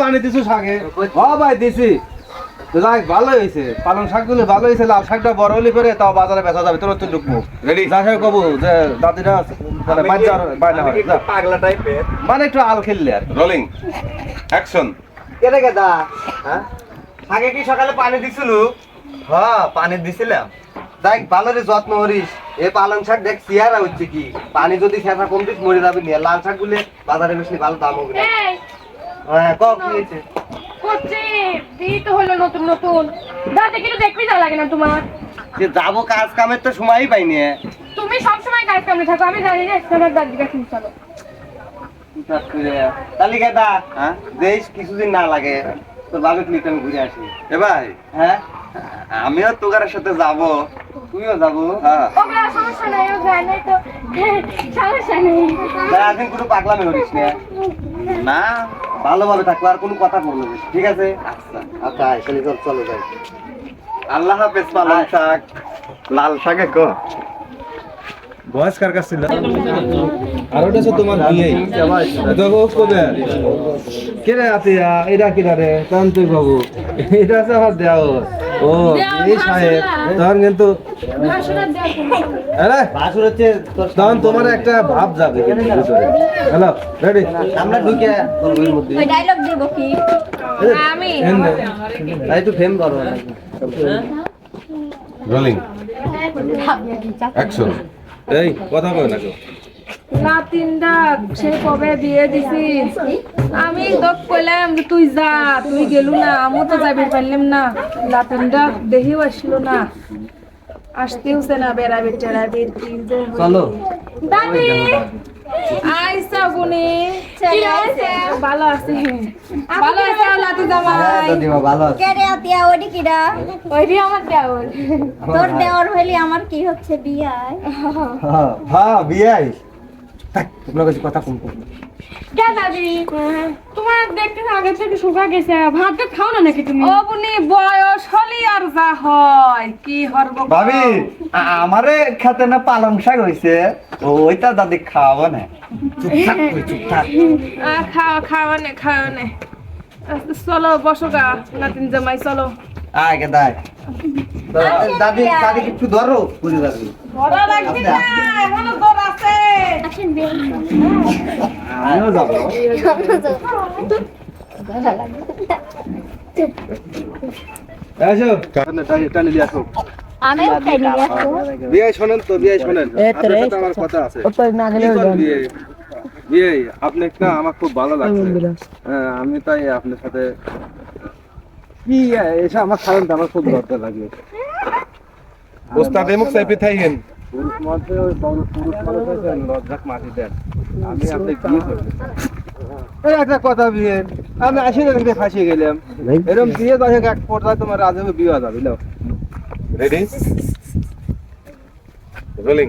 পানি দিছো শাকে? ভাই দিছি। যাই ভালো হয়েছে, পালং শাকগুলো ভালো হয়েছে। লাল শাকটা বড় হলে পরে তাও বাজারে বেচা যাবে। তোর তো ঢুকবো রেডি যাকে কবো যে দাদিরা বাইনা হয় পাগলা টাইপের মানে একটু আল খেললে আর রোলিং অ্যাকশন। কেটে গেদা হ্যাঁ আগে কি সকালে পানি দিছিল? হ্যাঁ পানি দিছিলাম। দেখ ভালো রে যত্ন করিস। এ পালং শাক দেখ চেহারা হচ্ছে কি, পানি যদি খেতা কমপ্লিট মরে যাবে নিয়ে। লাল শাক গুলে বাজারে বেশি ভালো দাম হবে। এই হ্যাঁ ক কি হয়েছে? করছি দিই তো হলো নতুন নতুন দাঁতে কিন্তু দেখবি যা লাগে না তোমার। যে যাবো কাজ কামের তো সময়ই পাইনি। তুমি সবসময় কাজ কামে থাকো, আমি জানি না তোমার দাঁত দিকে চলো। তাহলে গেদা হ্যাঁ দেশ কিছুদিন না লাগে তোর বাবে ক্লিক আমি ঘুরে আসি। এ ভাই হ্যাঁ আমিও তোগারের সাথে যাব। তুইও যাবো? হ্যাঁ ওগুলো সমস্যা নাই, ও যায় নাই তো সমস্যা নেই। এখন কোনো পাগলামি করিস না, না ভালোভাবে থাকবো আর কোনো কথা বলবো না, ঠিক আছে? আচ্ছা আচ্ছা চলে চলো যাই। আল্লাহ হাফেজ পালং শাক লাল শাকে কো বয়স কার কাছে ছিল? আর ওটা তো তোমার বিয়ে দেখো কবে কে রে আতিয়া এরা কি রে কান্তি বাবু এটা আছে আমার দেও ও এই সাহেব তখন কিন্তু আরে বাসুর হচ্ছে তখন তোমার একটা ভাব যাবে ভিতরে। হ্যালো রেডি আমরা ঢুকে তোর বইয়ের মধ্যে ওই ডায়লগ দেব কি আমি তাই একটু ফেম করো। Rolling action. এই কথা কই না কেউ লাতিনটা সে কবে বিয়ে দিছিস? আমি তো কইলাম যে তুই যা, তুই গেলু না, আমিও তো যাইতে পারলাম না। লাতিনটা দেহিও আসলো না, আসতেওছে না, বেড়াবে টেড়াবে কি যে হইলো। চলো দাদি আইসা গুনি কি আছে? ভালো আছে, ভালো আছে লাতি জামাই। দিবা ভালো আছে। কেরে আতিয়া ওডি কিডা ওইটি আমার দেওর। তোর দেওর হইলি আমার কি হচ্ছে বিয়ায়? হ্যাঁ বিয়ে আইস তোমরা কাছে কথা কম করো। কে দাদি তোমার দেখতে আগে থেকে শুকা গেছে, ভাত খাও না নাকি তুমি? ও বুনি বয়স হলি আর যা হয় কি হরব ভাবি আমারে খেতে না পালং শাক হইছে ওইটা দাদি খাওয়াবো না। চুপ থাক তুই, চুপ থাক। খাওয়ানে চলো বসো গা নাতিন জামাই চলো। আয় গেদা দাদি দাদি একটু ধরো বুঝে যাবি। বড় লাগছে না, এখনো দর আছে। আসেন বিয়ে আমিও যাবো। আসো টানি দিয়ে আসো আমি উঠাই নিয়ে আসবো। বিয়ে শোনেন তো বিয়ে শোনেন আপনার সাথে আমার কথা আছে। বিয়ে বিয়ে আপনি একটা আমার খুব ভালো লাগছে। হ্যাঁ, আমি তাই আপনার সাথে কি এসে আমার সাধারণ আমার খুব দরকার লাগলো। ওস্তাদ এমুক সাইপে থাইহেন পুরুষ মধ্যে ওই পুরুষ মানুষ হয়েছে লজ্জাক মাটি দেন। আমি আপনি বিয়ে করবেন এই একটা কথা বিয়ে আমি আসি না দেখে ফাঁসিয়ে গেলাম। এরকম বিয়ে দশেক এক পর্যায়ে তোমার রাজকে বিয়ে হয়ে যাবে। রেডি রোলিং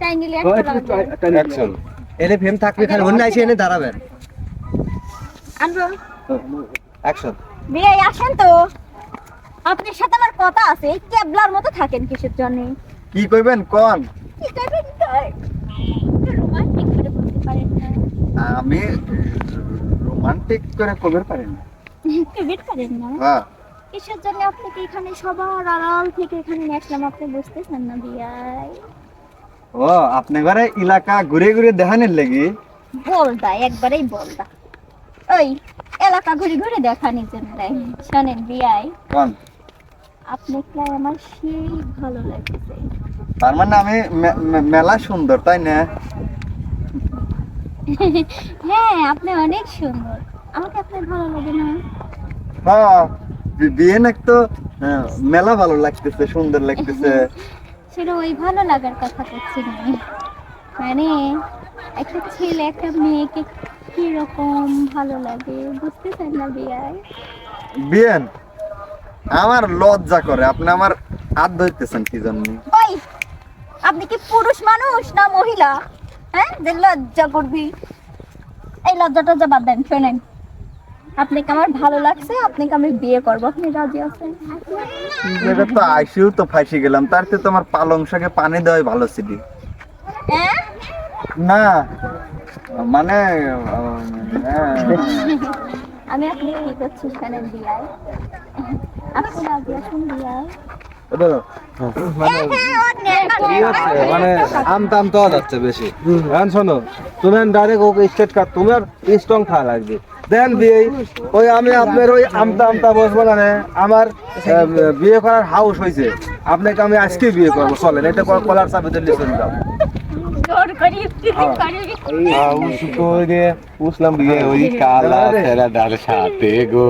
তাই নিলে একটা অ্যাকশন। এনে ফেম থাকবে খালি অন্য আইসে এনে দাঁড়াবেন। আনবো। অ্যাকশন। বিয়ে আসেন তো, আপনার সাথে আমার কথা আছে। এই কেবলার মতো থাকেন কিসের জন্য? কি কইবেন কোন? কি টাইপের রোমান্টিক করে বলতে পারেন না? আমি রোমান্টিক করে কইবার পারি না। কেবিট পারেন না? হ্যাঁ কিসের জন্য আপনাকে এখানে সবার আড়াল থেকে এখানে নিয়ে আসলাম? আপনি বুঝতেছেন না বিয়াই? ও আপনি ঘরে এলাকা ঘুরে ঘুরে দেখানোর লাগি? বলদা একবারেই বলদা। ওই এলাকা ঘুরে ঘুরে দেখা নিজের নাই। শোনেন বিয়াই, কোন? আপনাকে আমার সেই ভালো লাগছে। তার মানে আমি মেলা সুন্দর তাই না? হ্যাঁ আপনি অনেক সুন্দর। আমাকে আপনার ভালো লাগে না? হ্যাঁ বিয়ে নাক তো মেলা ভালো লাগতেছে সুন্দর লাগতেছে। সেটা ওই ভালো লাগার কথা করছি না, মানে একটা ছেলে একটা মেয়েকে কিরকম ভালো লাগে বুঝতেছেন না বিয়াই? বিয়েন আমার লজ্জা করে আপনি আমার হাত ধরতেছেন কি জন্য? ওই আপনি কি পুরুষ মানুষ না মহিলা? হ্যাঁ যে লজ্জা করবি? এই লজ্জাটা যে বাদ দেন। শোনেন, আপনাকে আমার ভালো লাগছে, আপনাকে আমি বিয়ে করবো। আপনি রাজি আছেন? এটা তো আইসিও তো ফাঁসি গেলাম। তার চেয়ে তোমার পালং শাকে পানি দেওয়াই ভালো ছিল। হ্যাঁ না মানে আমি আপনি কি করছি শুনেন বিয়াই আপনি রাজি আছেন বিয়াই কি হচ্ছে? মানে আমতা আমতা যাচ্ছে বেশি। এখন শোনো, তুমি ডাইরেক্ট ওকে স্টেট কাট, তোমার স্ট্রং খাওয়া লাগবে। দেন বিয়ে, ওই আমি আপনার ওই আমতা আমতা বসবো না রে। আমার বিয়ে করার হাউস হয়েছে, আপনাকে আমি আজকেই বিয়ে করবো, চলেন। এটা কলার চাপে দিল্লি চলে যাও। জোর করি উঠলাম বিয়ে ওই কালা সাথে গো।